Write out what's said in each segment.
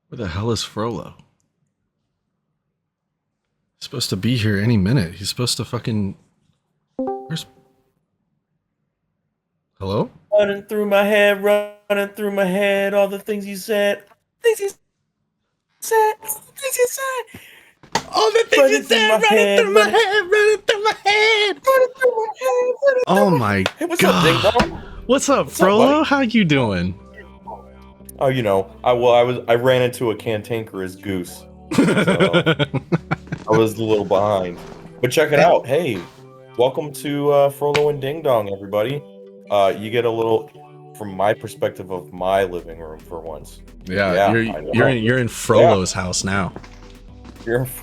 Where the hell is Frollo? He's supposed to be here any minute. He's supposed to fucking. Where's. Hello? Running through my head, all the things you said. Things you said, things you said. All the things you said running through my head, running through my head. Oh my Hey, what's up, Ding god. Dong? What's up, What's up, Frollo? buddy? How you doing? Oh, I ran into a cantankerous goose. I was a little behind. But check it out. Hey, welcome to Frollo and Ding Dong, everybody. You get a little from my perspective of my living room for once. Yeah, Yeah, I know. you're in Frollo's house now.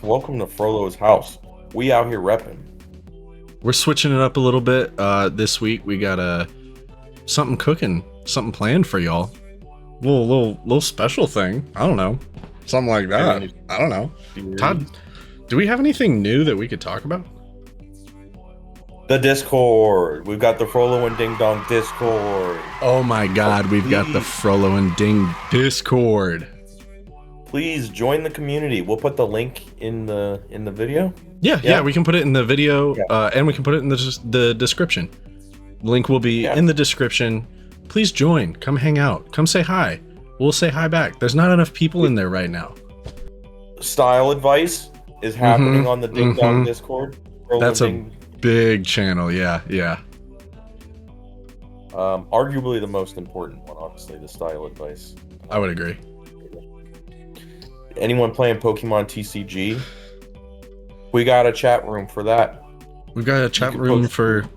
Welcome to Frollo's house. We out here repping. We're switching it up a little bit. This week we got something cooking, something planned for y'all. Little special thing. I don't know, something like that. I don't know. Todd, do we have anything new that we could talk about? The Discord. We've got the Frollo and Ding Dong Discord. Oh my god, we've got the Frollo and Ding Discord. Please join the community. We'll put the link in the video. Yeah, we can put it in the video, and we can put it in the description. Link will be in the description. Please join. Come hang out. Come say hi. We'll say hi back. There's not enough people in there right now. Style advice is happening on the Ding Dong Discord. That's a big channel. Yeah. Arguably the most important one, honestly, the style advice. I would agree. Anyone playing Pokemon TCG? We got a chat room for that. We've got a chat room for.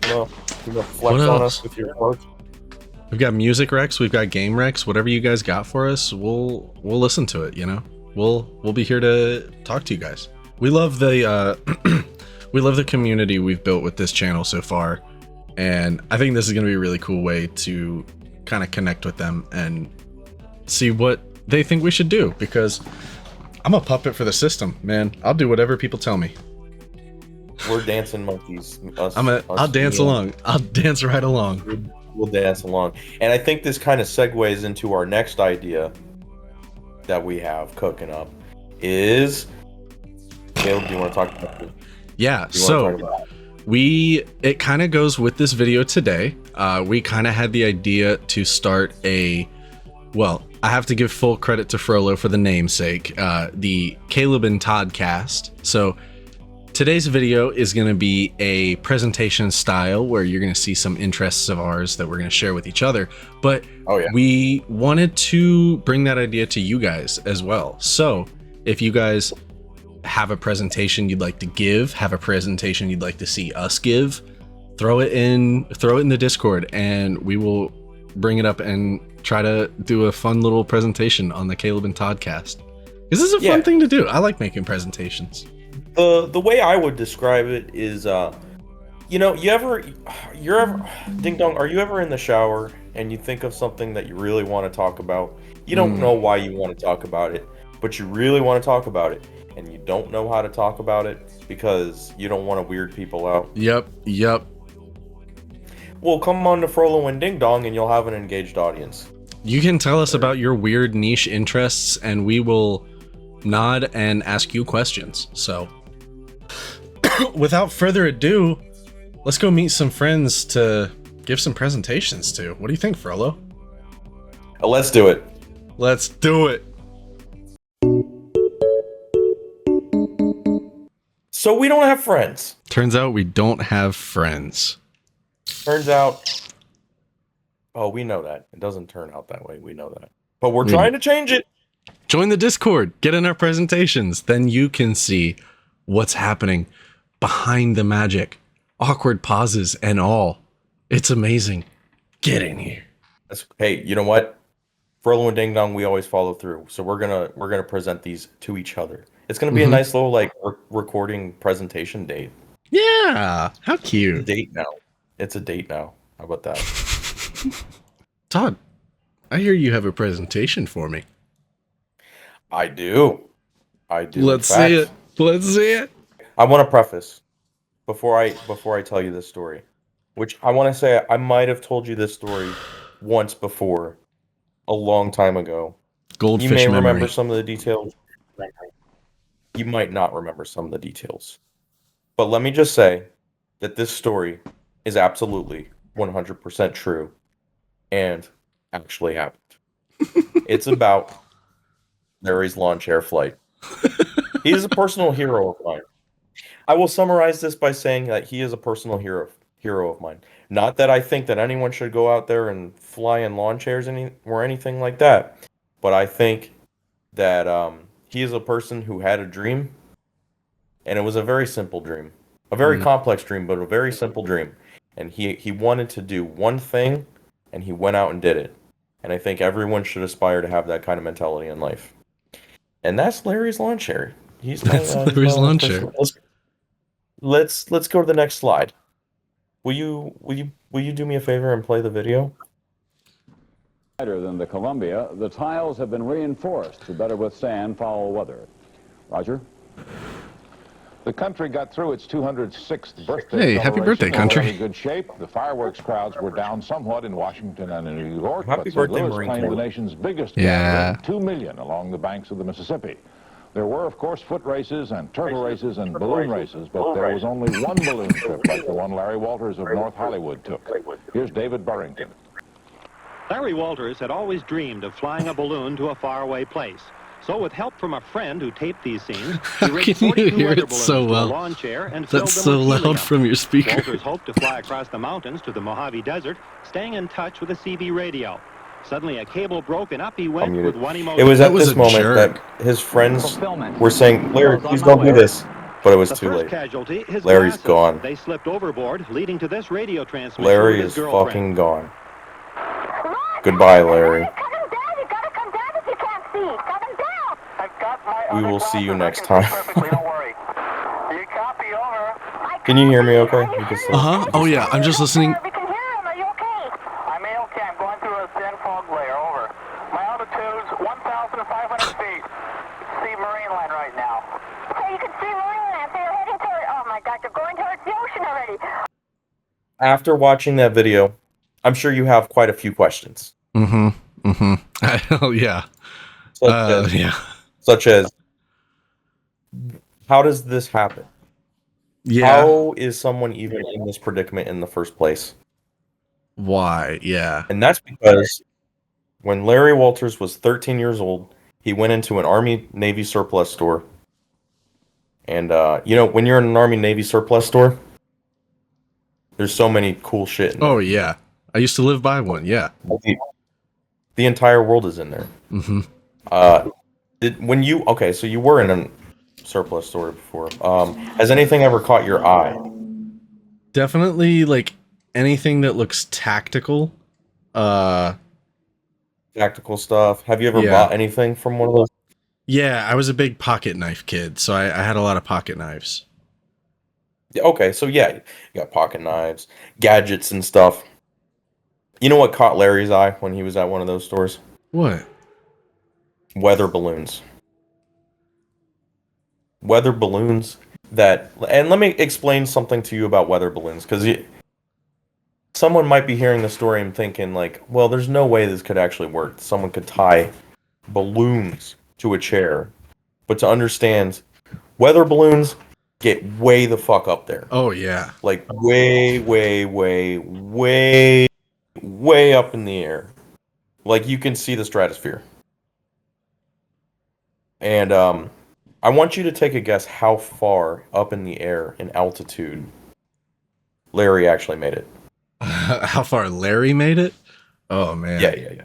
Flex on us with your cards. We've got music Rex. We've got game Rex. Whatever you guys got for us, we'll listen to it. You know, we'll be here to talk to you guys. We love the we love the community we've built with this channel so far, and I think this is going to be a really cool way to kind of connect with them and see what they think we should do, because I'm a puppet for the system, man. I'll do whatever people tell me. We're dancing monkeys. I'll dance along. I'll dance right along. We'll dance along. And I think this kind of segues into our next idea that we have cooking up is, Caleb, do you want to talk about it? Yeah, so it kind of goes with this video today. We kind of had the idea to start I have to give full credit to Frollo for the namesake, the Caleb and Todd cast. So today's video is going to be a presentation style where you're going to see some interests of ours that we're going to share with each other. But we wanted to bring that idea to you guys as well. So if you guys have a presentation you'd like to give, have a presentation you'd like to see us give, throw it in the Discord, and we will bring it up and try to do a fun little presentation on the Caleb and Todd cast. This is a fun thing to do. I like making presentations. The way I would describe it is, you're ever Ding Dong, are you ever in the shower and you think of something that you really want to talk about? You don't know why you want to talk about it, but you really want to talk about it, and you don't know how to talk about it because you don't want to weird people out. Yep. Well, come on to Frollo and Ding Dong and you'll have an engaged audience. You can tell us about your weird niche interests and we will nod and ask you questions. So without further ado, let's go meet some friends to give some presentations to. What do you think, Frollo? Let's do it. Let's do it. So we don't have friends. Turns out we don't have friends. Turns out, we know that. It doesn't turn out that way. We know that. But we're trying to change it. Join the Discord. Get in our presentations. Then you can see what's happening behind the magic. Awkward pauses and all. It's amazing. Get in here. Hey, you know what? Frollo and Ding Dong, we always follow through. So we're gonna present these to each other. It's gonna be a nice little recording presentation date. Yeah, how cute. It's a date now. How about that? Todd, I hear you have a presentation for me. I do. Let's see it. Let's see it. I want to preface before I tell you this story, which I want to say I might have told you this story once before, a long time ago. Goldfish You may memory. remember some of the details. You might not remember some of the details. But let me just say that this story is absolutely 100% true and actually happened. It's about Larry's lawn chair flight. He is a personal hero of mine. I will summarize this by saying that he is a personal hero of mine. Not that I think that anyone should go out there and fly in lawn chairs or anything like that, but I think that he is a person who had a dream, and it was a very simple dream, a very complex dream, but a very simple dream. And he wanted to do one thing, and he went out and did it. And I think everyone should aspire to have that kind of mentality in life. And that's Larry's lawn chair. That's Larry's lawn chair. Let's go to the next slide. Will you do me a favor and play the video? Lighter than the Columbia, the tiles have been reinforced to better withstand foul weather. Roger? The country got through its 206th birthday. Hey, happy birthday, country. In good shape. The fireworks crowds were down somewhat in Washington and in New York, Happy but birthday, St. Louis Marine claimed Corps. the nation's biggest Yeah. gathering, 2 million along the banks of the Mississippi. There were, of course, foot races and turtle races and balloon races, but there was only one balloon trip like the one Larry Walters of North Hollywood took. Here's David Burrington. Larry Walters had always dreamed of flying a balloon to a faraway place. So with help from a friend who taped these scenes, he rigged Can you 42 hear weather it balloons so to a well? lawn chair and filled That's them so with helium. loud from your speaker. Walters hoped to fly across the mountains to the Mojave Desert, staying in touch with a CB radio. Suddenly a cable broke and up he went with one emotion. It was That at was this a moment jerk. that his friends were saying, Larry, please don't do this. But it was The too first late. casualty, his Larry's glasses. gone. They slipped overboard, leading to this radio transmission Larry with his is girlfriend. fucking gone. Goodbye, Larry. Cut him down. You gotta come down if you can't see. Cut him down. I've got my We other will see you glasses. next I can time. see perfectly, don't worry. You copy, over. Can you hear me okay? You can say. Oh yeah, I'm just listening. We can hear him. Are you okay? I'm okay. I'm going through a thin fog layer, over. My altitude's 1,500 feet. See marine line right now. So you can see Marineland. So you're heading toward. Oh my God, you're going towards the ocean already. After watching that video, I'm sure you have quite a few questions. Oh yeah. Yeah. Such as, how does this happen? Yeah. How is someone even in this predicament in the first place? Why? Yeah. And that's because when Larry Walters was 13 years old, he went into an Army-Navy surplus store. And, when you're in an Army-Navy surplus store, there's so many cool shit in there. Oh yeah. I used to live by one. Yeah. The entire world is in there. Mm-hmm. So you were in a surplus store before. Has anything ever caught your eye? Definitely like anything that looks tactical. Tactical stuff. Have you ever Yeah. bought anything from one of those? Yeah, I was a big pocket knife kid, so I had a lot of pocket knives. Yeah, okay, so yeah, you got pocket knives, gadgets and stuff. You know what caught Larry's eye when he was at one of those stores? What? Weather balloons. Weather balloons and let me explain something to you about weather balloons, because someone might be hearing the story and thinking like, well, there's no way this could actually work. Someone could tie balloons to a chair. But to understand, weather balloons get way the fuck up there. Oh yeah. Like way, way, way, way, way up in the air. Like you can see the stratosphere. And I want you to take a guess how far up in the air in altitude Larry actually made it. How far Larry made it? Oh man. Yeah.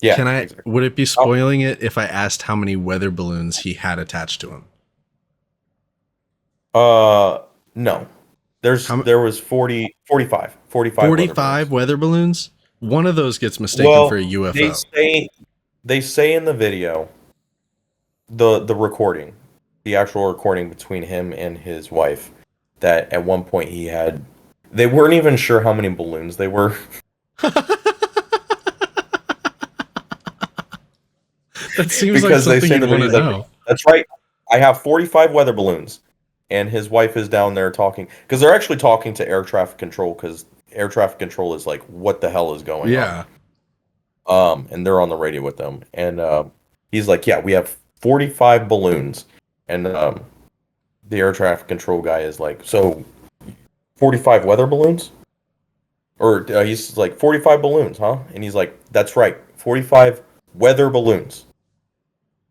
Yeah. Can I? exactly. Would it be spoiling it if I asked how many weather balloons he had attached to him? No. There was 45 45 weather balloons? One of those gets mistaken for a UFO. They say in the video, the recording, the actual recording between him and his wife, that at one point they weren't even sure how many balloons they were. That seems Because like they something say you'd the want to video, know. That's right. I have 45 weather balloons, and his wife is down there talking, because they're actually talking to air traffic control, because air traffic control is like, what the hell is going on? Yeah. and they're on the radio with them, and he's like, "Yeah, we have 45 balloons," and the air traffic control guy is like, "So 45 weather balloons?" Or he's like, 45 balloons, huh? And he's like, "That's right, 45 weather balloons.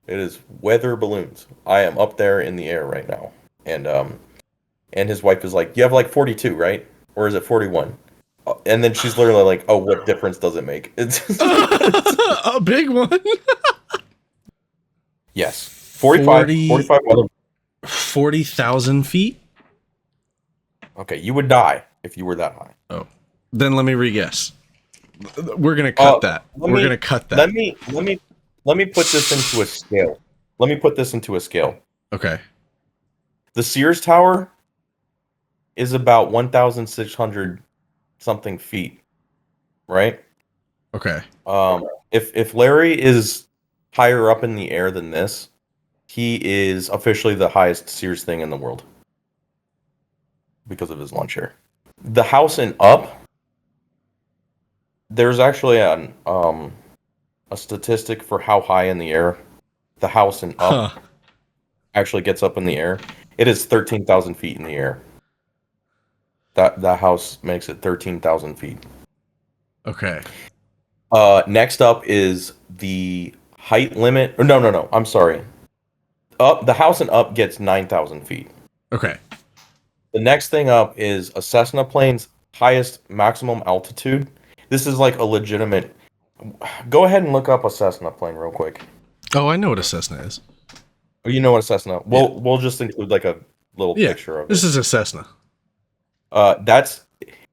It is weather balloons. I am up there in the air right now." And his wife is like, "You have like 42, right? Or is it 41?" And then she's literally like, "Oh, what difference does it make?" It's A big one. yes, 45 weather. 40,000 feet. Okay, you would die if you were that high. Oh, then let me re-guess. We're gonna cut that. We're gonna cut that. Let me put this into a scale. Let me put this into a scale. Okay. The Sears Tower is about 1,600 something feet, right? Okay. If Larry is higher up in the air than this, he is officially the highest Sears thing in the world because of his lawn chair. The house and up, there's actually a statistic for how high in the air the house and up actually gets up in the air. It is 13,000 feet in the air. That house makes it 13,000 feet. Okay. Next up is the height limit. Or no. I'm sorry. The house and up gets 9,000 feet. Okay. The next thing up is a Cessna plane's highest maximum altitude. This is like a legitimate. Go ahead and look up a Cessna plane real quick. Oh, I know what a Cessna is. Oh, you know what a Cessna? We'll just include like a little picture of it. This is a Cessna. That's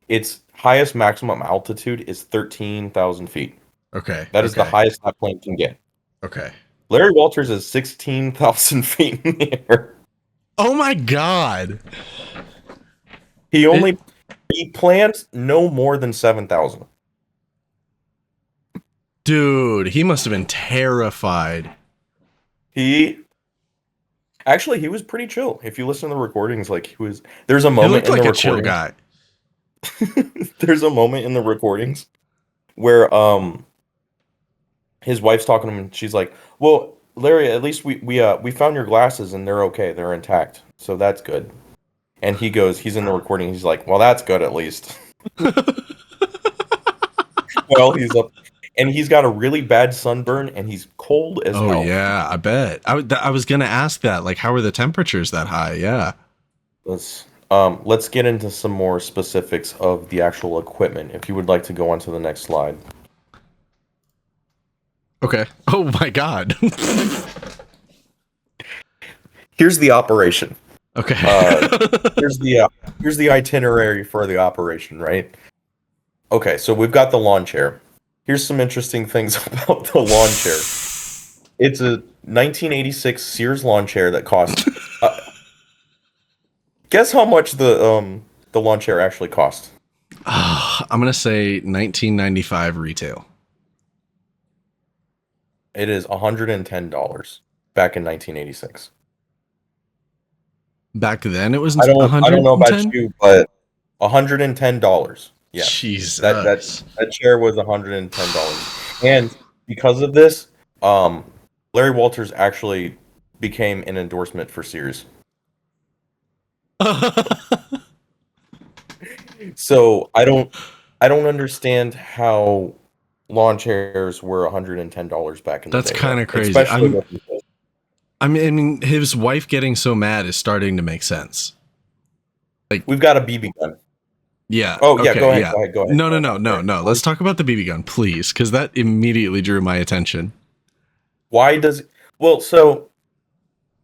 its highest maximum altitude is 13,000 feet. Okay. That is the highest that plane can get. Okay. Larry Walters is 16,000 feet in the air. Oh my God. He plans no more than 7,000. Dude, he must have been terrified. He was pretty chill. If you listen to the recordings, like there's a moment He looked in like the a chill recordings. guy. There's a moment in the recordings where his wife's talking to him and she's like, "Well, Larry, at least we found your glasses and they're okay. They're intact. So that's good." And he's in the recording, he's like, "Well, that's good at least." Well, he's up and he's got a really bad sunburn and he's cold as hell. Oh yeah, I bet. I was gonna ask that. Like, how are the temperatures that high? Yeah. Let's get into some more specifics of the actual equipment. If you would like to go on to the next slide. Okay. Oh my God. Here's the operation. Okay. Here's the itinerary for the operation, right? Okay, so we've got the lawn chair. Here's some interesting things about the lawn chair. It's a 1986 Sears lawn chair that cost. Guess how much the lawn chair actually cost? I'm gonna say 1995 retail. It is $110 back in 1986. Back then, it was. I don't know about you, but $110. Yeah, Jesus. That chair was $110, and because of this, Larry Walters actually became an endorsement for Sears. So I don't understand how lawn chairs were $110 back in the day. That's kind of crazy. I mean, his wife getting so mad is starting to make sense. Like, we've got a BB gun. Yeah. Oh yeah. Go ahead. No. Let's talk about the BB gun, please, because that immediately drew my attention. Why does? Well, so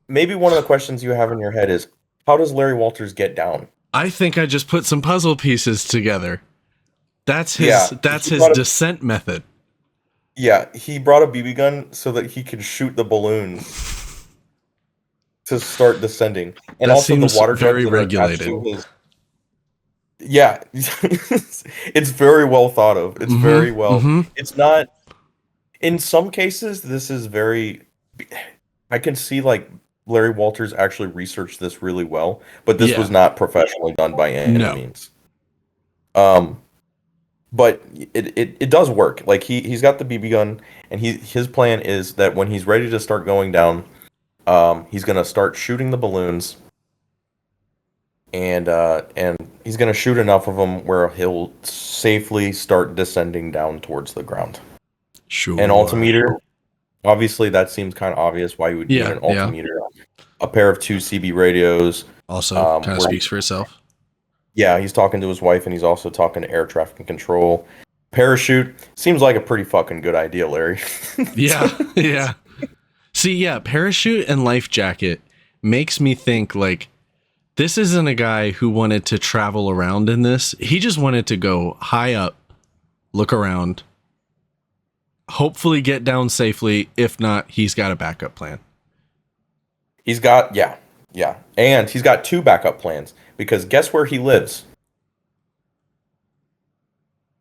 maybe one of the questions you have in your head is, how does Larry Walters get down? I think I just put some puzzle pieces together. That's his descent method. Yeah, he brought a BB gun so that he could shoot the balloon to start descending, and that also the water very jugs regulated. Yeah, it's very well thought of. It's very well. It's not. In some cases, this is very. I can see like Larry Walters actually researched this really well, but this was not professionally done by any means. but it does work. Like he's got the BB gun, and his plan is that when he's ready to start going down, he's gonna start shooting the balloons, and he's gonna shoot enough of them where he'll safely start descending down towards the ground. Sure. An altimeter, obviously, that seems kind of obvious why you would need an altimeter. A pair of 2 CB radios. Also, kind of where- speaks for itself. Yeah, he's talking to his wife, and he's also talking to air traffic control. Parachute seems like a pretty fucking good idea, Larry. Yeah, yeah. See, yeah, parachute and life jacket makes me think like this isn't a guy who wanted to travel around in this. He just wanted to go high up, look around, hopefully get down safely. If not, he's got a backup plan. He's got, yeah. And he's got 2 backup plans, because guess where he lives?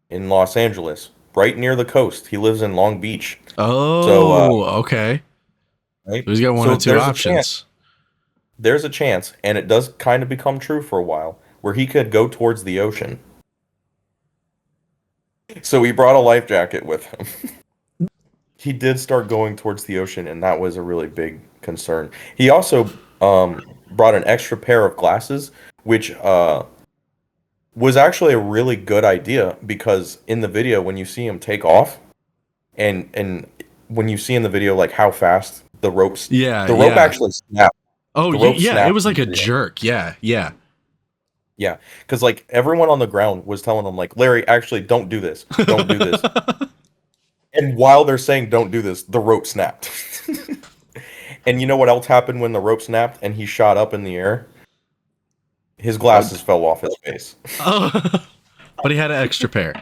In Los Angeles, right near the coast. He lives in Long Beach. Oh, okay. Right? So he's got one So or two there's a options. chance- There's a chance, and it does kind of become true for a while, where he could go towards the ocean. So he brought a life jacket with him. He did start going towards the ocean, and that was a really big concern. He also brought an extra pair of glasses, which was actually a really good idea, because in the video, when you see him take off, and when you see in the video like how fast the rope actually snapped. Oh, the rope yeah, snapped it was like a in the video. jerk. Yeah. Yeah, because like everyone on the ground was telling him like, Larry, actually, don't do this, don't do this. And while they're saying don't do this, the rope snapped. And you know what else happened when the rope snapped and he shot up in the air? His glasses fell off his face. Oh, but he had an extra pair.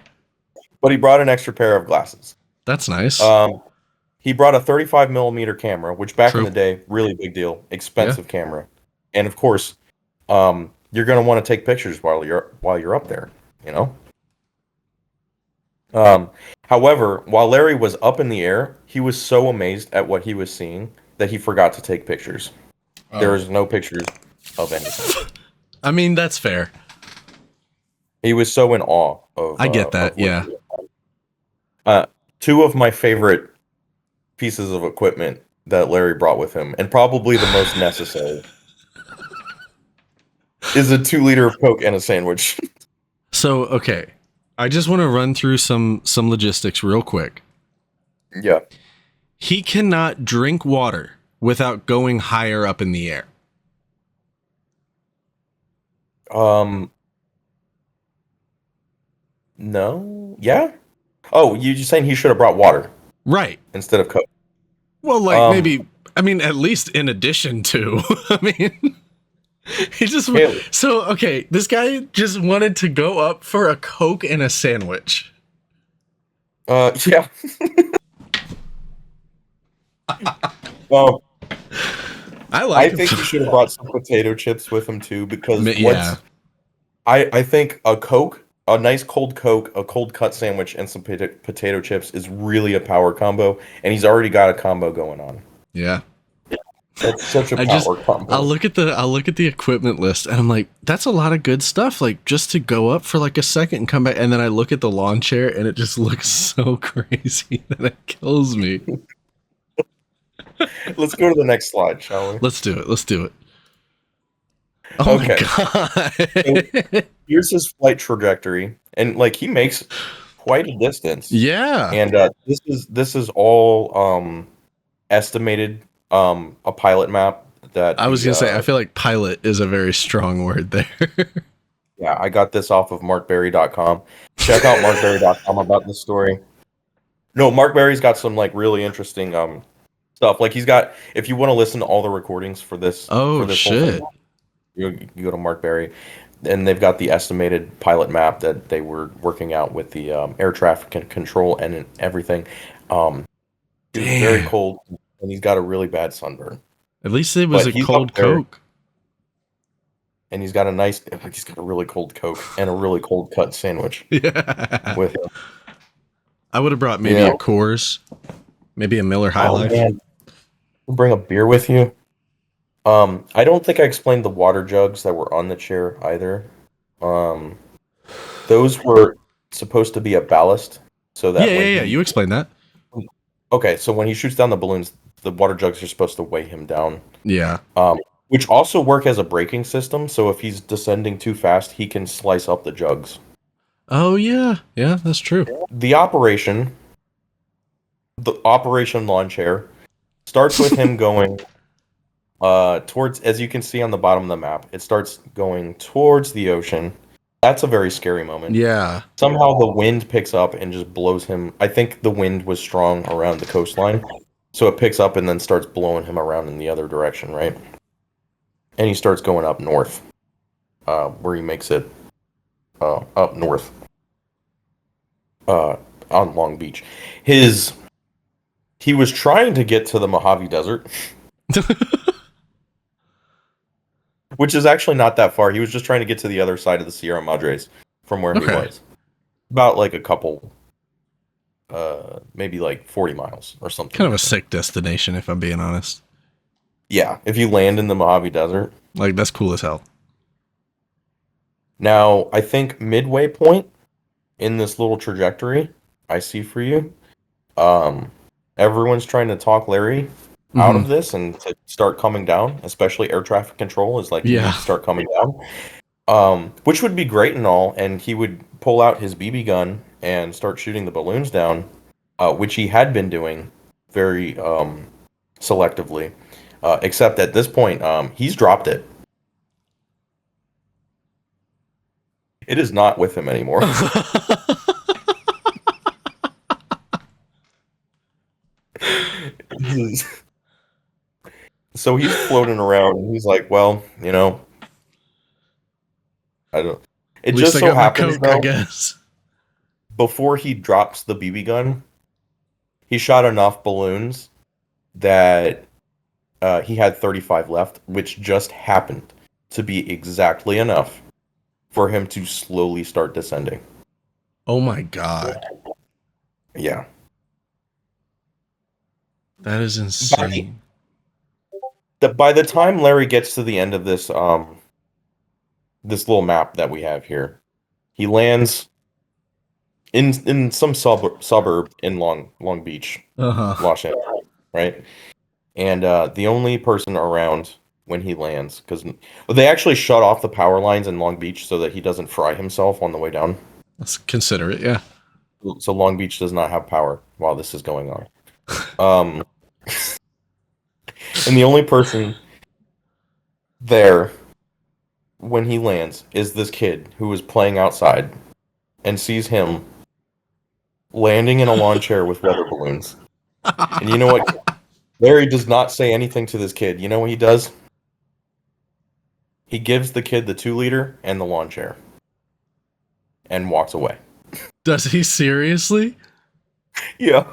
But he brought an extra pair of glasses. That's nice. He brought a 35 millimeter camera, which back True. in the day, really big deal, expensive camera. And of course, you're gonna want to take pictures while you're up there, you know. However, while Larry was up in the air, he was so amazed at what he was seeing that he forgot to take pictures. There was no pictures of anything. I mean, that's fair. He was so in awe of. I get that. of Yeah. 2 of my favorite pieces of equipment that Larry brought with him, and probably the most necessary, is a 2-liter of Coke and a sandwich. So, okay. I just want to run through some logistics real quick. Yeah. He cannot drink water without going higher up in the air. No. Yeah. Oh, you're saying he should have brought water Right. instead of Coke? Well, like maybe, I mean, at least in addition to, I mean, he just, Really? so, okay, this guy just wanted to go up for a Coke and a sandwich. Yeah. I I think he should have brought some potato chips with him too, because Yeah. I think a Coke, a nice cold Coke, a cold cut sandwich, and some potato chips is really a power combo, and he's already got a combo going on. Yeah. That's such a I power just, combo. I'll look at the equipment list and I'm like, that's a lot of good stuff. Like just to go up for like a second and come back. And then I look at the lawn chair and it just looks so crazy that it kills me. Let's go to the next slide, shall we? Let's do it. Oh Okay. my God. Here's his flight trajectory, and like he makes quite a distance. Yeah. And this is all estimated, a pilot map that I was going to say, I feel like pilot is a very strong word there. Yeah, I got this off of markberry.com. Check out markberry.com about this story. No, Mark Berry's got some like really interesting stuff. Like he's got, if you want to listen to all the recordings for this, Oh, for this whole shit. thing, you go to Mark Berry, and they've got the estimated pilot map that they were working out with the air traffic control and everything. It's very Damn. cold, and he's got a really bad sunburn. At least it was But a he's cold up there. Coke. And he's got a really cold Coke and a really cold cut sandwich Yeah. with him. I would have brought maybe Yeah. a Coors, maybe a Miller High Oh, Life. man. Bring a beer with you. I don't think I explained the water jugs that were on the chair either. Those were supposed to be a ballast, so that Yeah. You explained that. Okay, so when he shoots down the balloons, the water jugs are supposed to weigh him down. Yeah. Which also work as a braking system, so if he's descending too fast, he can slice up the jugs. Oh yeah. Yeah, that's true. The Operation Lawn Chair starts with him going towards, as you can see on the bottom of the map, it starts going towards the ocean. That's a very scary moment. Yeah. Somehow the wind picks up and just blows him. I think the wind was strong around the coastline, so it picks up and then starts blowing him around in the other direction, right? And he starts going up north, where he makes it up north on Long Beach. He was trying to get to the Mojave Desert, which is actually not that far. He was just trying to get to the other side of the Sierra Madres from where he was. About like a couple, maybe like 40 miles or something. Kind of a sick destination, if I'm being honest. Yeah, if you land in the Mojave Desert. Like, that's cool as hell. Now, I think midway point in this little trajectory I see for you, everyone's trying to talk Larry out of this and to start coming down, especially air traffic control is like, you need to start coming down. Which would be great and all, and he would pull out his BB gun and start shooting the balloons down, which he had been doing very selectively. Except at this point, he's dropped it. It is not with him anymore. So he's floating around, and he's like, well, you know, I don't... It just so happens, though, I guess. Before he drops the BB gun, he shot enough balloons that he had 35 left, which just happened to be exactly enough for him to slowly start descending. Oh my god. Yeah. That is insane. By the time Larry gets to the end of this this little map that we have here, he lands in some suburb in Long Beach, Los Angeles, right? And the only person around when he lands, because they actually shut off the power lines in Long Beach so that he doesn't fry himself on the way down. Let's consider it, yeah. So Long Beach does not have power while this is going on. And the only person there when he lands is this kid who is playing outside and sees him landing in a lawn chair with weather balloons. And you know what? Larry does not say anything to this kid. You know what he does? He gives the kid the 2-liter and the lawn chair and walks away. Does he seriously? Yeah.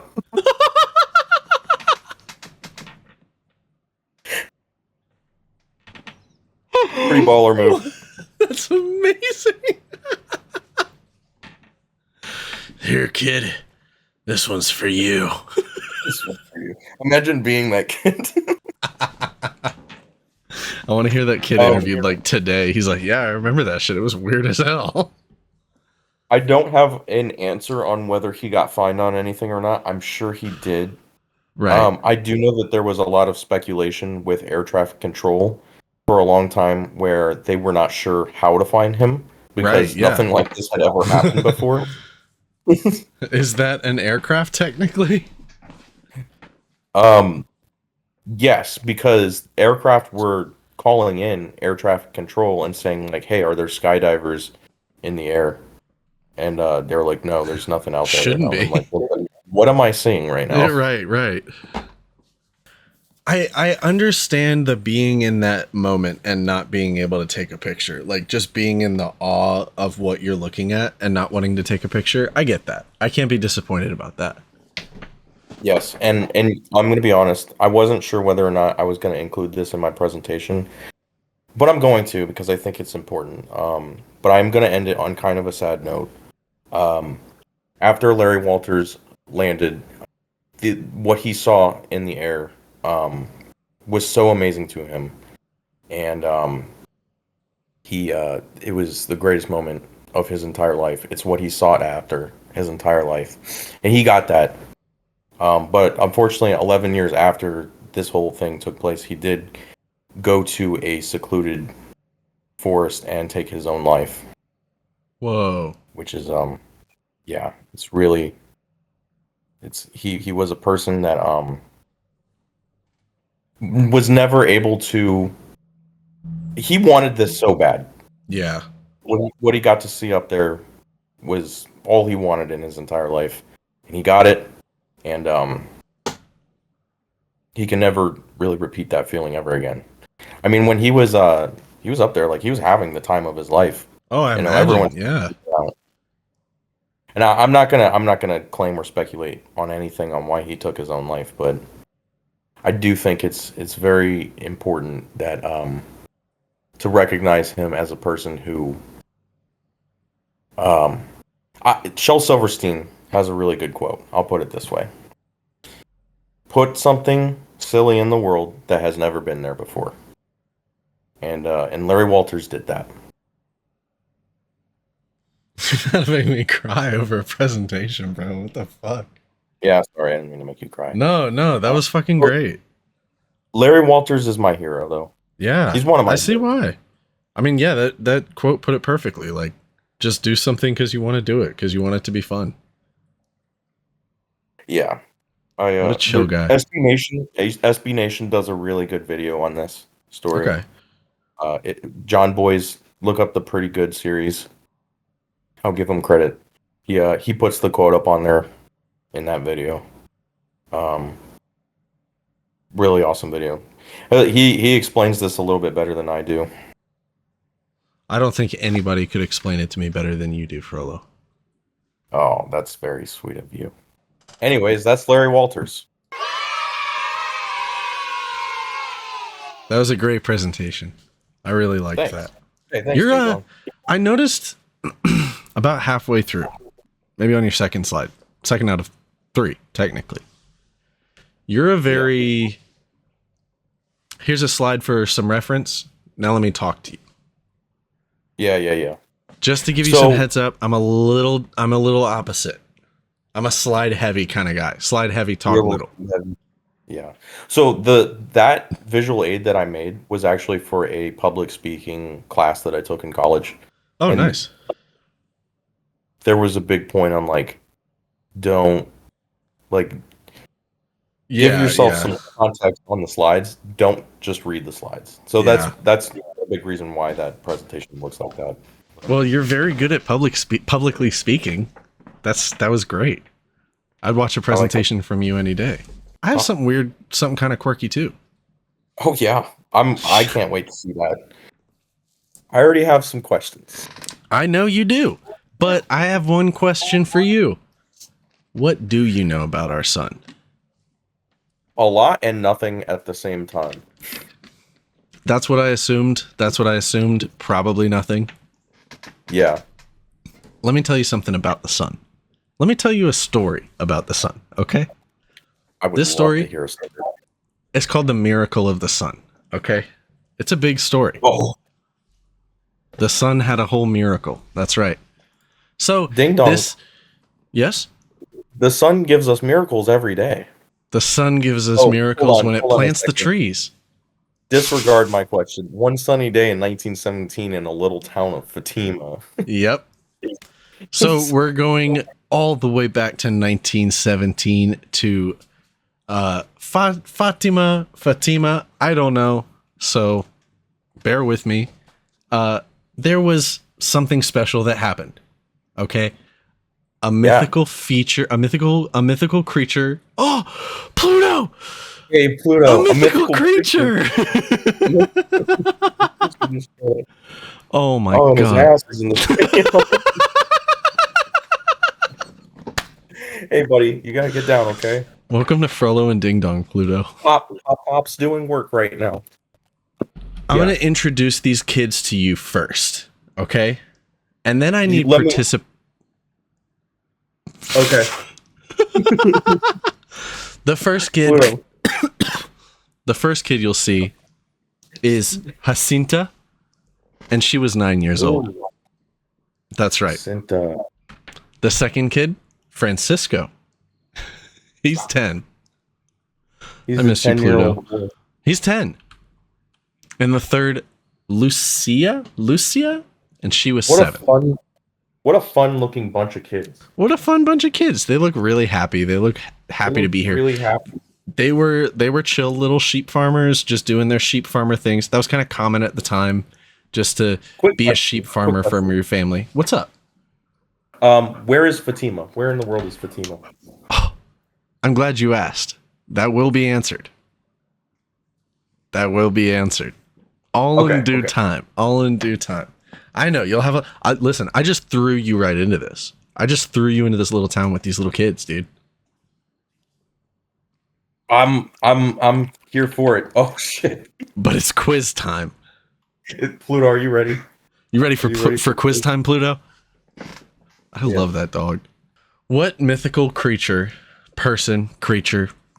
Pretty baller move. That's amazing. Here, kid. This one's for you. This one's for you. Imagine being that kid. I want to hear that kid interviewed like today. He's like, yeah, I remember that shit. It was weird as hell. I don't have an answer on whether he got fined on anything or not. I'm sure he did. Right. I do know that there was a lot of speculation with air traffic control for a long time where they were not sure how to find him because nothing like this had ever happened before. Is that an aircraft technically? Yes, because aircraft were calling in air traffic control and saying like, "Hey, are there skydivers in the air?" And they're like, "No, there's nothing out there." Shouldn't be. I'm like, what am I seeing right now? Yeah, right. I understand the being in that moment and not being able to take a picture. Like just being in the awe of what you're looking at and not wanting to take a picture. I get that. I can't be disappointed about that. Yes, and I'm going to be honest. I wasn't sure whether or not I was going to include this in my presentation, but I'm going to because I think it's important. But I'm going to end it on kind of a sad note. After Larry Walters landed, what he saw in the air was so amazing to him, and it was the greatest moment of his entire life. It's what he sought after his entire life, and he got that. But unfortunately, 11 years after this whole thing took place, he did go to a secluded forest and take his own life. Whoa. Which is yeah, it's really, he was a person that was never able to, he wanted this so bad. Yeah. What he got to see up there was all he wanted in his entire life, and he got it, and he can never really repeat that feeling ever again. I mean, when he was up there, like, he was having the time of his life. Oh, I You know, imagine. everyone- Yeah. And I'm not gonna claim or speculate on anything on why he took his own life, but I do think it's very important that to recognize him as a person who Shel Silverstein has a really good quote. I'll put it this way: put something silly in the world that has never been there before. And Larry Walters did that. That made me cry over a presentation, bro. What the fuck? Yeah, sorry, I didn't mean to make you cry. No, that was fucking great. Larry Walters is my hero, though. Yeah. He's one of my I see why. I mean, yeah, that quote put it perfectly. Like, just do something because you want to do it, because you want it to be fun. Yeah. What a chill guy. SB Nation does a really good video on this story. Okay. John Boy's, look up the Pretty Good series. I'll give him credit. He puts the quote up on there in that video. Really awesome video. He explains this a little bit better than I do. I don't think anybody could explain it to me better than you do, Frollo. Oh, that's very sweet of you. Anyways, that's Larry Walters. That was a great presentation. I really liked Thanks. that. Hey, thanks, You're Ding Dong. I noticed about halfway through, maybe on your second slide, second out of 3, technically. You're a very, here's a slide for some reference. Now let me talk to you. Yeah. Just to give you So- some heads up, I'm a little opposite. I'm a slide heavy kind of guy. Slide heavy, talk You're- little. Yeah. So that visual aid that I made was actually for a public speaking class that I took in college. Oh, And- nice. There was a big point on don't give yourself some context on the slides. Don't just read the slides. So Yeah. that's a big reason why that presentation looks like that. Well, you're very good at publicly speaking. That was great. I'd watch a presentation from you any day. I have something weird, something kind of quirky too. Oh yeah, I can't wait to see that. I already have some questions. I know you do, but I have one question for you. What do you know about our sun? A lot and nothing at the same time. That's what I assumed. Probably nothing. Yeah. Let me tell you something about the sun. Let me tell you a story about the sun, okay? I would This love story- to hear a story. It's called The Miracle of the Sun, okay? It's a big story. Oh, The sun had a whole miracle. That's right. So, Ding dong. Yes? the sun gives us miracles every day. The sun gives us Oh, hold miracles on, when it hold on a plants the second. trees. Disregard my question. One sunny day in 1917 in a little town of Fatima. Yep. So we're going all the way back to 1917 to Fatima. I don't know. So bear with me. There was something special that happened. Okay. A mythical feature, a mythical creature. Oh, Pluto! Hey, Pluto. A mythical creature! Oh my Oh, and his god. ass is in the Hey, buddy, you gotta get down, okay? Welcome to Frollo and Ding Dong, Pluto. Pop's doing work right now. I'm Yeah. going to introduce these kids to you first, okay? And then I need let me- participants. Okay. The first kid, Pluto. the first kid you'll see is Jacinta, and she was 9 years old. That's right. Jacinta. The second kid, Francisco. He's 10. He's I a miss you, 10-year-old Pluto. boy. He's 10. And the third, Lucia, and she was 7. What a fun looking bunch of kids. What a fun bunch of kids. They look really happy. They look happy They to look be here. Really happy. They were chill little sheep farmers, just doing their sheep farmer things. That was kind of common at the time, just to be a sheep farmer from your family. What's up? Where is Fatima? Where in the world is Fatima? I'm glad you asked. That will be answered. That will be answered. All in due time. All in due time. I know you'll have listen, I just threw you right into this. I just threw you into this little town with these little kids, dude. I'm here for it. Oh shit. But it's quiz time. Pluto, are you ready? You ready for quiz time, Pluto? I love that dog. What mythical creature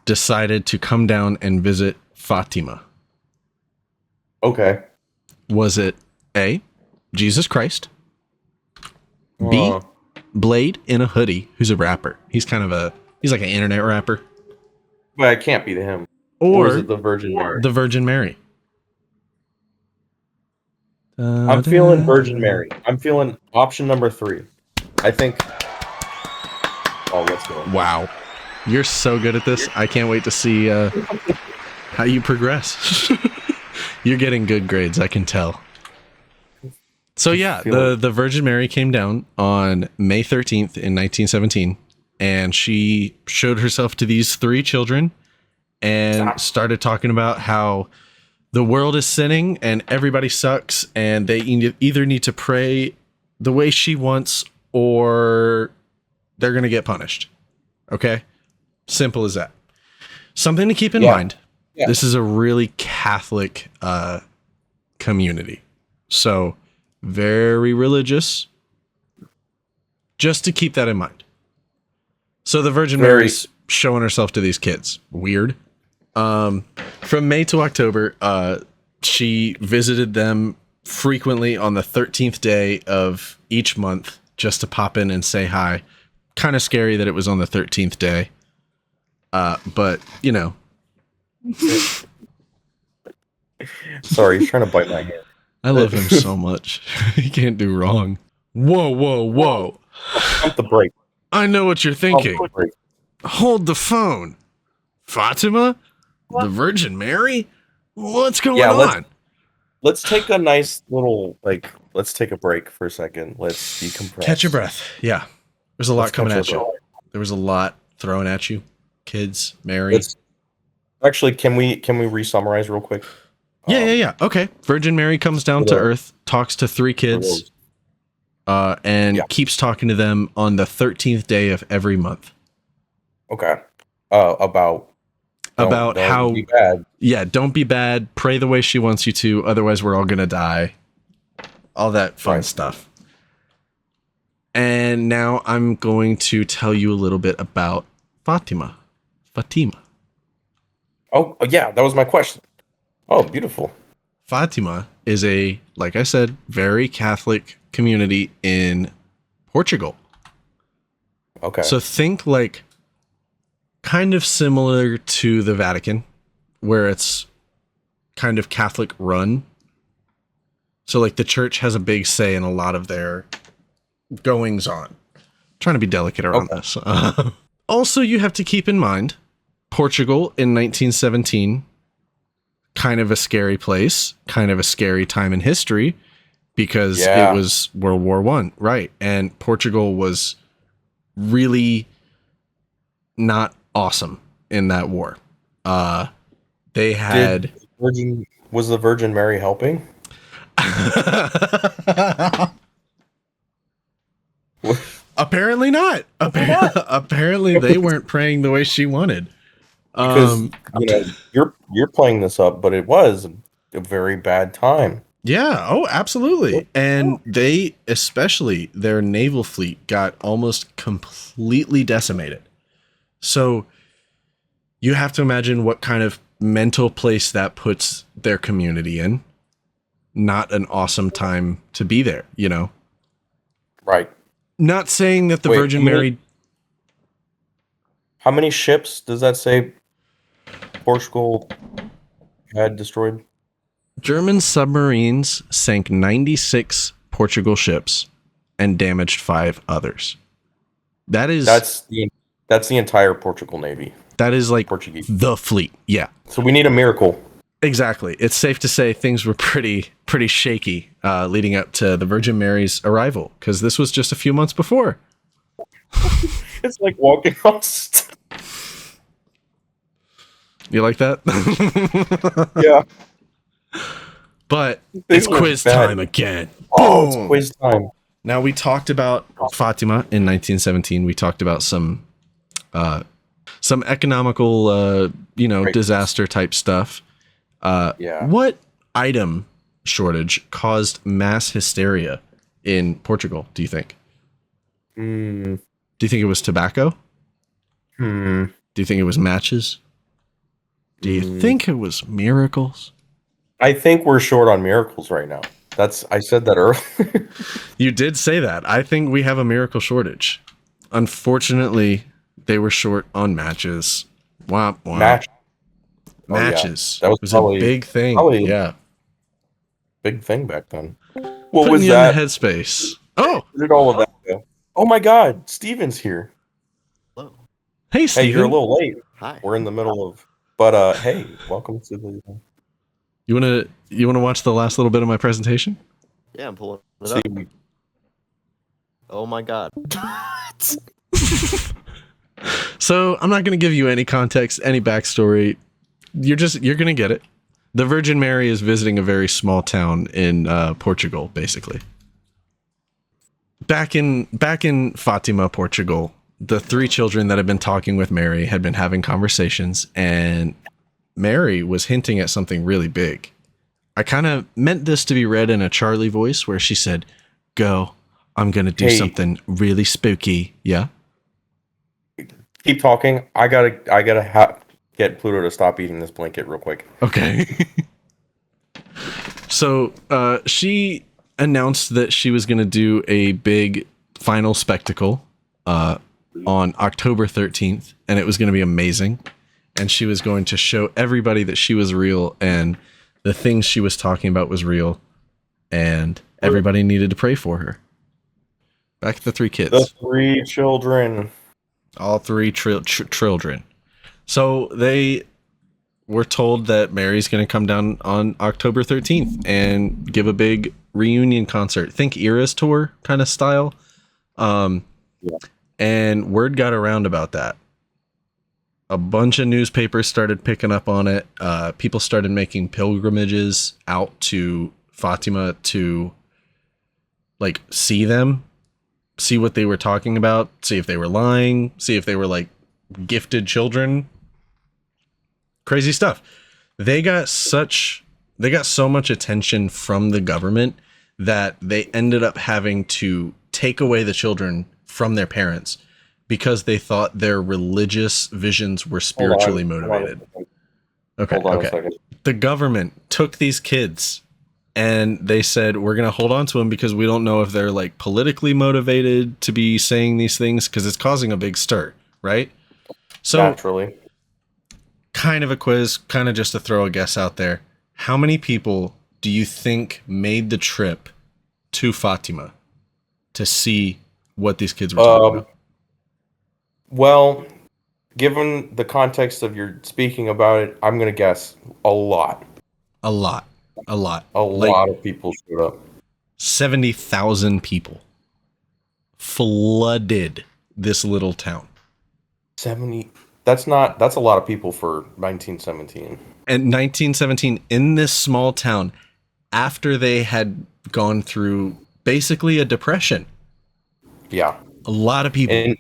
decided to come down and visit Fatima? Okay. Was it A, Jesus Christ? B, Blade in a hoodie, who's a rapper. He's like an internet rapper. But it can't be to him. Or is it the Virgin Mary? The Virgin Mary. I'm feeling Virgin Mary. I'm feeling option number 3. I think. Oh, let's go. Wow. You're so good at this. I can't wait to see how you progress. You're getting good grades, I can tell. So yeah, the Virgin Mary came down on May 13th in 1917, and she showed herself to these 3 children and started talking about how the world is sinning and everybody sucks, and they either need to pray the way she wants or they're going to get punished. Okay? Simple as that. Something to keep in mind. Yeah. This is a really Catholic community. So very religious. Just to keep that in mind. So the Virgin Mary's showing herself to these kids. Weird. From May to October, she visited them frequently on the 13th day of each month just to pop in and say hi. Kind of scary that it was on the 13th day. But, you know. Sorry, he's trying to bite my hand. I love him so much. He can't do wrong. Whoa. Pump the brake. I know what you're thinking. Hold the phone. Fatima? The Virgin Mary? What's going on? Let's take a nice little, let's take a break for a second. Let's decompress. Catch your breath. Yeah. There's a lot coming at you. There was a lot thrown at you. Kids, Mary. Actually, can we re-summarize real quick? Yeah. Okay. Virgin Mary comes down to Earth, talks to 3 kids, and keeps talking to them on the 13th day of every month. Okay. About how be bad. Yeah, don't be bad. Pray the way she wants you to. Otherwise, we're all gonna die. All that fun stuff. And now I'm going to tell you a little bit about Fatima. Oh, yeah, that was my question. Oh, beautiful. Fatima is like I said, very Catholic community in Portugal. Okay. So think like kind of similar to the Vatican, where it's kind of Catholic run. So like the church has a big say in a lot of their goings on. Trying to be delicate around this. Also, you have to keep in mind, Portugal in 1917, kind of a scary place, kind of a scary time in history, because it was World War I, right? And Portugal was really not awesome in that war. They had... Was the Virgin Mary helping? Apparently not. Apparently they weren't praying the way she wanted. Because you're playing this up, but it was a very bad time. Yeah. Oh, absolutely. And they, especially their naval fleet, got almost completely decimated. So you have to imagine what kind of mental place that puts their community in. Not an awesome time to be there, you know? Right. Not saying that the Wait, Virgin how many- Mary. How many ships does that say Portugal had destroyed? German submarines sank 96 Portugal ships and damaged 5 others. That's the entire Portugal Navy. That is like Portuguese. the fleet. Yeah. So we need a miracle. Exactly. It's safe to say things were pretty shaky leading up to the Virgin Mary's arrival, because this was just a few months before. It's like walking on. You like that? Yeah. But Things it's were quiz bad. time again. Oh, it's Boom. quiz time. Now, we talked about Fatima in 1917. We talked about some economical, Right. disaster type stuff. Yeah. What item shortage caused mass hysteria in Portugal, do you think? Hmm. Do you think it was tobacco? Hmm. Do you think it was matches? Do you think it was miracles? I think we're short on miracles right now. I said that earlier. You did say that. I think we have a miracle shortage. Unfortunately, they were short on matches. Womp womp. Match. Oh, yeah. Matches. That was it was probably- a big thing. probably- Yeah. Big thing back then. What Putting was you that? in the headspace. Oh, Where did all of that go? Oh my God, Steven's here. Hello. hey, Hey, Steven. you're a little late. Hi. We're in the middle of. But hey, welcome to the. You wanna watch the last little bit of my presentation? Yeah, I'm pulling it See, up. Oh my god. So I'm not gonna give you any context, any backstory. You're gonna get it. The Virgin Mary is visiting a very small town in Portugal, basically. Back in Fatima, Portugal, the 3 children that had been talking with Mary had been having conversations, and Mary was hinting at something really big. I kind of meant this to be read in a Charlie voice, where she said, "Go, I'm gonna do Hey. something really spooky." Yeah. keep talking. I gotta get Pluto to stop eating this blanket real quick. Okay. So she announced that she was going to do a big final spectacle on October 13th, and it was going to be amazing. And she was going to show everybody that she was real, and the things she was talking about was real, and everybody needed to pray for her. Back to the 3 kids. The 3 children. All 3 children. So they were told that Mary's going to come down on October 13th and give a big reunion concert. Think Eras Tour kind of style. And word got around about that. A bunch of newspapers started picking up on it. People started making pilgrimages out to Fatima to see them, see what they were talking about, see if they were lying, see if they were gifted children. Crazy stuff. They got so much attention from the government that they ended up having to take away the children from their parents because they thought their religious visions were spiritually motivated. Okay. Hold on a second. The government took these kids and they said, we're going to hold on to them because we don't know if they're politically motivated to be saying these things, because it's causing a big stir, right? So Naturally. kind of a quiz, kind of just to throw a guess out there. How many people do you think made the trip to Fatima to see what these kids were talking about? Well, given the context of your speaking about it, I'm gonna guess a lot. A lot. A lot of people showed up. 70,000 people flooded this little town. 70. That's a lot of people for 1917. And 1917, in this small town, after they had gone through basically a depression. Yeah. A lot of people. And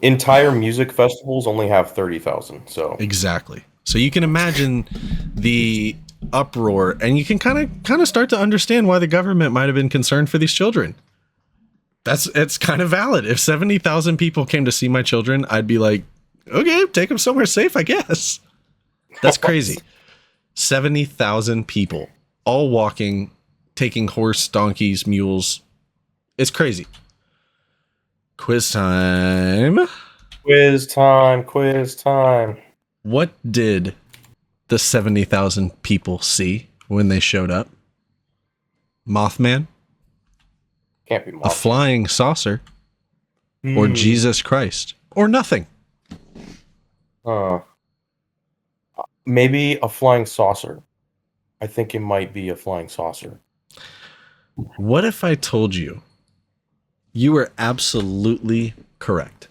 entire music festivals only have 30,000. So Exactly. So you can imagine the uproar, and you can kind of start to understand why the government might have been concerned for these children. It's kind of valid. If 70,000 people came to see my children, I'd be like, okay, take them somewhere safe, I guess. That's crazy. 70,000 people all walking, taking horse, donkeys, mules. It's crazy. Quiz time. Quiz time. Quiz time. What did the 70,000 people see when they showed up? Mothman, Can't be a Mothman. flying saucer, or Jesus Christ, or nothing? Maybe a flying saucer. I think it might be a flying saucer. What if I told you you were absolutely correct?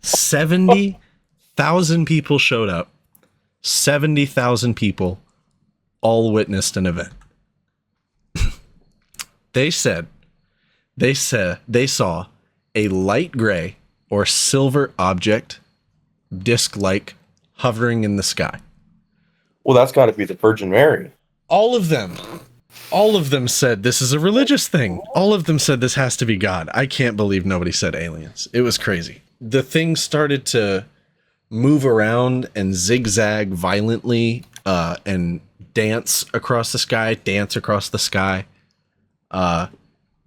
70,000 people showed up. 70,000 people all witnessed an event. They saw a light gray or silver object, disc-like, hovering in the sky. Well, that's got to be the Virgin Mary. All of them said this is a religious thing. All of them said this has to be God. I can't believe nobody said aliens. It was crazy. The thing started to move around and zigzag violently and dance across the sky,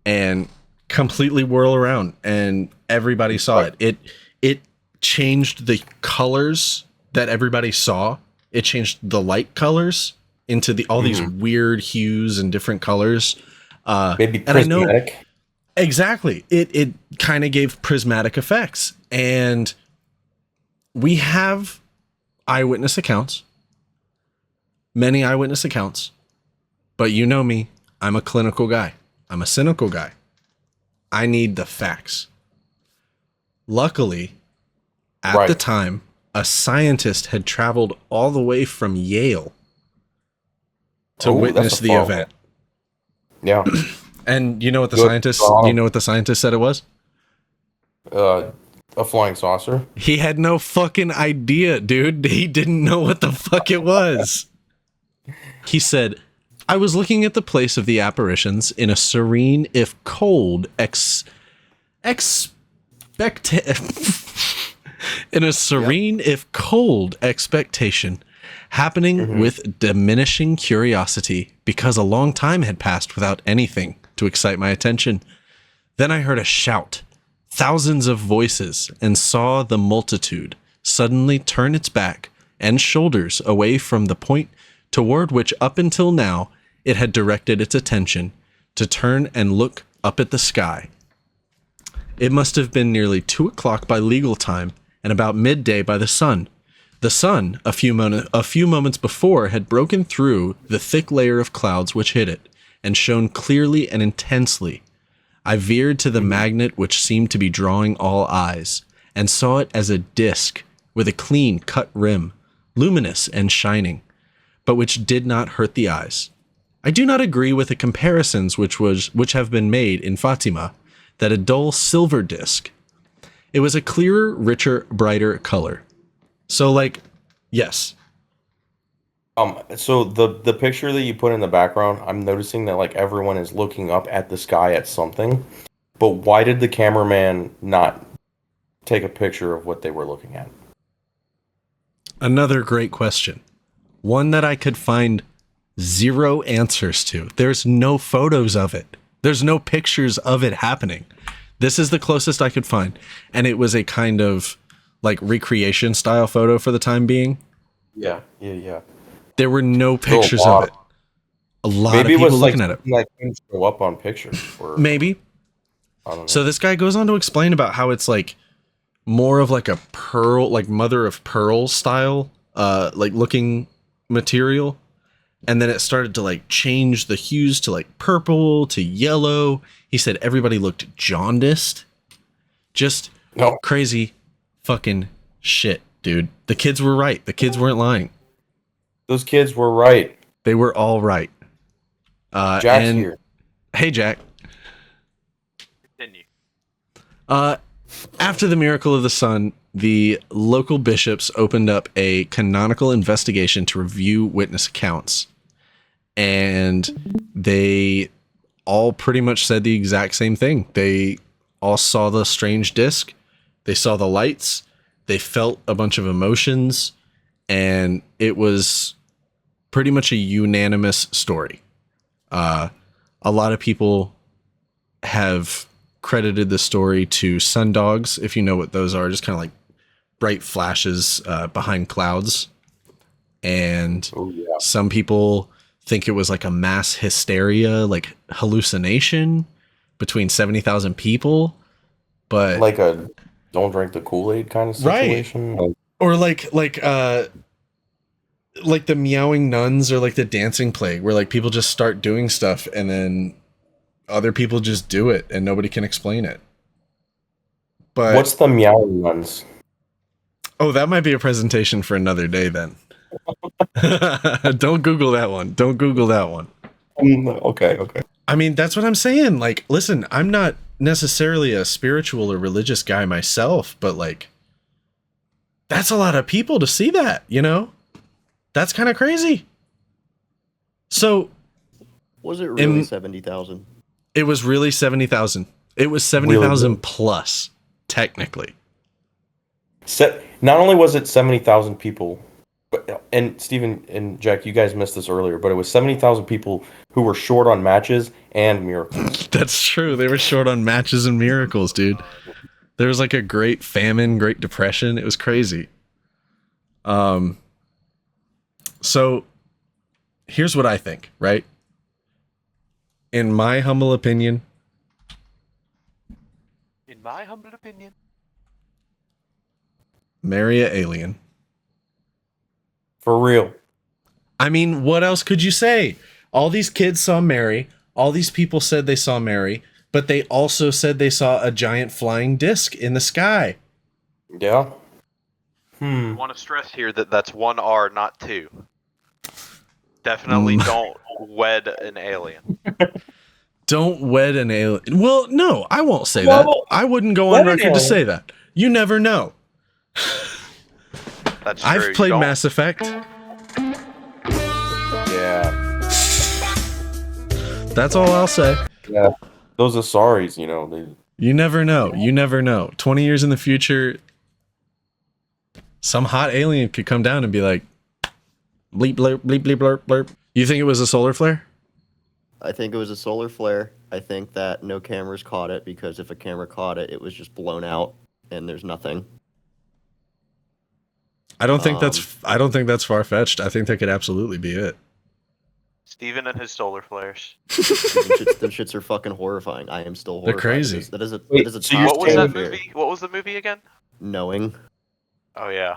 and completely whirl around, and everybody saw it. It changed the colors that everybody saw. It changed the light colors into all these weird hues and different colors. Maybe prismatic. And I know exactly. It kind of gave prismatic effects, and we have eyewitness accounts, many eyewitness accounts. But you know me, I'm a clinical guy. I'm a cynical guy. I need the facts. Luckily, at the time, a scientist had traveled all the way from Yale to witness the event. Yeah. And you know what the scientist said it was? A flying saucer. He had no fucking idea, dude. He didn't know what the fuck it was. He said, I was looking at the place of the apparitions in a serene, if cold, expectation, happening with diminishing curiosity, because a long time had passed without anything to excite my attention. Then I heard a shout, thousands of voices, and saw the multitude suddenly turn its back and shoulders away from the point toward which up until now it had directed its attention, to turn and look up at the sky. It must have been nearly 2 o'clock by legal time, and about midday by the sun. The sun, a few moments before, had broken through the thick layer of clouds which hid it, and shone clearly and intensely. I veered to the magnet which seemed to be drawing all eyes, and saw it as a disc with a clean cut rim, luminous and shining, but which did not hurt the eyes. I do not agree with the comparisons which have been made in Fatima, that a dull silver disc. It was a clearer, richer, brighter color. So, yes. So the picture that you put in the background, I'm noticing that everyone is looking up at the sky at something. But why did the cameraman not take a picture of what they were looking at? Another great question. One that I could find zero answers to. There's no photos of it. There's no pictures of it happening. This is the closest I could find. And it was a kind of recreation style photo for the time being. Yeah. There were no pictures of it. A lot of people looking at it. Maybe it was show up on pictures. Maybe. I don't know. So this guy goes on to explain about how it's more of a pearl, mother of pearl style, looking material. And then it started to change the hues to purple to yellow. He said everybody looked jaundiced. Just crazy fucking shit, dude. The kids were right. The kids weren't lying. Those kids were right. They were all right. Jack's here. Hey, Jack. Continue. After the miracle of the sun, the local bishops opened up a canonical investigation to review witness accounts. And they all pretty much said the exact same thing. They all saw the strange disc. They saw the lights. They felt a bunch of emotions. And it was pretty much a unanimous story. A lot of people have credited the story to sundogs, if you know what those are, just kind of like bright flashes behind clouds. And some people think it was like a mass hysteria, like hallucination between 70,000 people. But like a don't drink the Kool-Aid kind of situation. Right. Or like the meowing nuns or like the dancing plague, where like people just start doing stuff and then other people just do it and nobody can explain it. But what's the meowing nuns? Oh, that might be a presentation for another day then. Don't Google that one. Don't Google that one. Okay. I mean, that's what I'm saying. Like, listen, I'm not necessarily a spiritual or religious guy myself, but like, that's a lot of people to see that, you know? That's kind of crazy. So, was it really 70,000? It was really 70,000. It was 70,000 really? Plus, technically. Not only was it 70,000 people, and Steven and Jack, you guys missed this earlier, but it was 70,000 people who were short on matches and miracles. That's true. They were short on matches and miracles, dude. There was like a great famine, Great Depression. It was crazy. So here's what I think, right? In my humble opinion. Marry an alien. For real. I mean, what else could you say? All these kids saw Mary. All these people said they saw Mary, but they also said they saw a giant flying disc in the sky. Yeah. I want to stress here that that's 1 R, not 2. Definitely don't wed an alien. Don't wed an alien. Well, no, I won't say that. I wouldn't go on record to say that. You never know. That's true. I've played Mass Effect. Yeah. That's all I'll say. Yeah. Those Asaris, you know. You never know. You never know. 20 years in the future, some hot alien could come down and be like, bleep, blurp, bleep, bleep, blurp, blurp. You think it was a solar flare? I think it was a solar flare. I think that no cameras caught it, because if a camera caught it, it was just blown out and there's nothing. I don't think that's far-fetched. I think that could absolutely be it. Steven and his solar flares. Them shits are fucking horrifying. I am still horrified. They're crazy. That is a what was that movie? What was the movie again? Knowing. Oh yeah.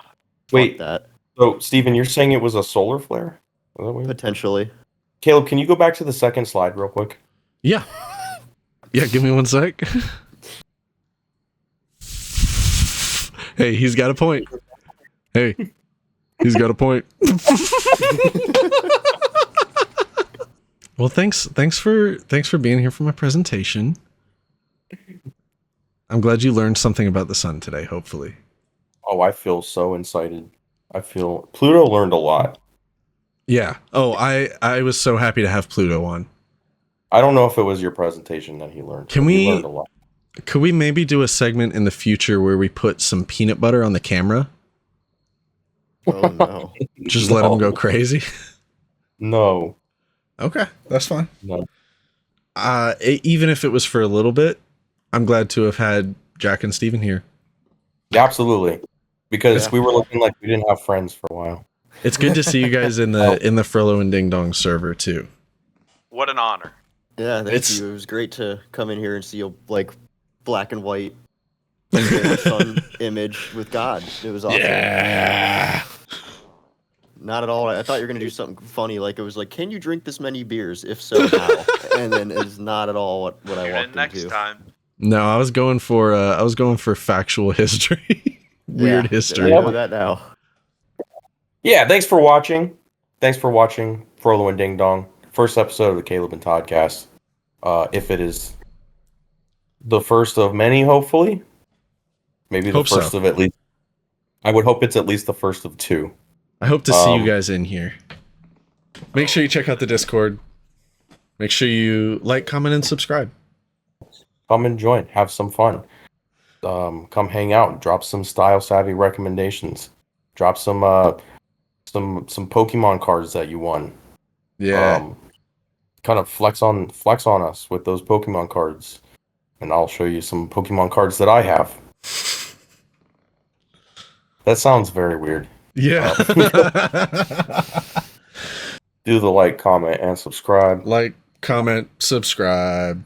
Wait. That. So, Steven, you're saying it was a solar flare? Potentially. Caleb, can you go back to the second slide real quick? Yeah. Yeah, give me 1 sec. Hey, he's got a point. Hey, he's got a point. Well, thanks for being here for my presentation. I'm glad you learned something about the sun today, hopefully. Oh, I feel so excited. I feel Pluto learned a lot. Yeah. Oh, I was so happy to have Pluto on. I don't know if it was your presentation that he learned. He learned a lot. Could we maybe do a segment in the future where we put some peanut butter on the camera? Oh no. Just let him go crazy? No. Okay, that's fine. No. Even if it was for a little bit, I'm glad to have had Jack and Steven here. Yeah, absolutely. Because we were looking like we didn't have friends for a while. It's good to see you guys in the Frollo and Ding Dong server too. What an honor. Yeah, thank you. It was great to come in here and see a black and white sun image with God. It was awesome. Yeah. Not at all. I thought you were gonna do something funny, like it was like, can you drink this many beers? If so, how? And then it's not at all what I walked next into. time. No, I was going for factual history. Weird history. I know that now. Yeah, thanks for watching. Thanks for watching Frollo and Ding Dong. First episode of the Caleb and Toddcast. If it is the first of many, hopefully. Maybe the first of at least. I would hope it's at least the first of 2. I hope to see you guys in here. Make sure you check out the Discord. Make sure you like, comment, and subscribe. Come and join. Have some fun. Come hang out. Drop some style savvy recommendations. Drop some Pokemon cards that you won. Yeah. Kind of flex on us with those Pokemon cards. and I'll show you some Pokemon cards that I have. That sounds very weird. Yeah. Do the like, comment, and subscribe. Like, comment, subscribe.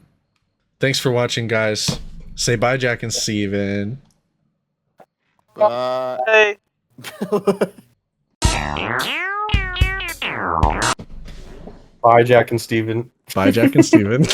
Thanks for watching, guys. Say bye, Jack and Steven. Bye. Bye, Jack and Steven. Bye, Jack and Steven.